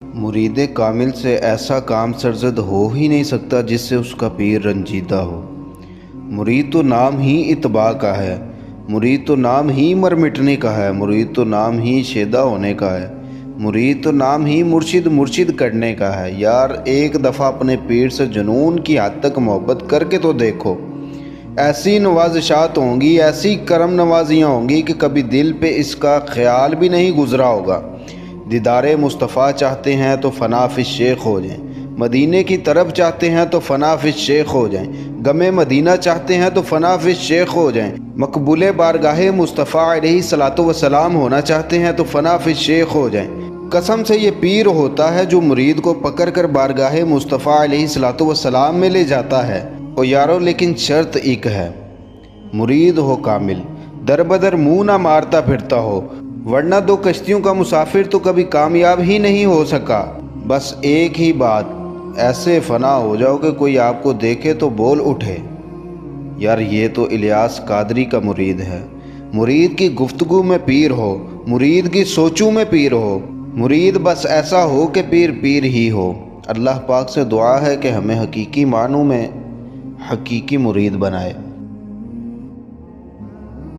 مرید کامل سے ایسا کام سرزد ہو ہی نہیں سکتا جس سے اس کا پیر رنجیدہ ہو۔ مرید تو نام ہی اتباع کا ہے، مرید تو نام ہی مر مٹنے کا ہے، مرید تو نام ہی شیدہ ہونے کا ہے، مرید تو نام ہی مرشد مرشد کرنے کا ہے۔ یار ایک دفعہ اپنے پیر سے جنون کی حد تک محبت کر کے تو دیکھو، ایسی نوازشات ہوں گی، ایسی کرم نوازیاں ہوں گی کہ کبھی دل پہ اس کا خیال بھی نہیں گزرا ہوگا۔ دیدار مصطفیٰ چاہتے ہیں تو فنا فی الشیخ ہو جائیں، مدینے کی طرف چاہتے ہیں تو فنا فی الشیخ ہو جائیں، غم مدینہ چاہتے ہیں تو فنا فی الشیخ ہو جائیں، مقبول بارگاہ مصطفیٰ علیہ الصلوۃ والسلام ہونا چاہتے ہیں تو فنا فی الشیخ ہو جائیں۔ قسم سے یہ پیر ہوتا ہے جو مرید کو پکڑ کر بارگاہ مصطفیٰ علیہ الصلوۃ والسلام میں لے جاتا ہے۔ او یارو لیکن شرط ایک ہے، مرید ہو کامل، در بدر منہ نہ مارتا پھرتا ہو، ورنہ دو کشتیوں کا مسافر تو کبھی کامیاب ہی نہیں ہو سکا۔ بس ایک ہی بات، ایسے فنا ہو جاؤ کہ کوئی آپ کو دیکھے تو بول اٹھے، یار یہ تو الیاس قادری کا مرید ہے۔ مرید کی گفتگو میں پیر ہو، مرید کی سوچوں میں پیر ہو، مرید بس ایسا ہو کہ پیر پیر ہی ہو۔ اللہ پاک سے دعا ہے کہ ہمیں حقیقی معنوں میں حقیقی مرید بنائے۔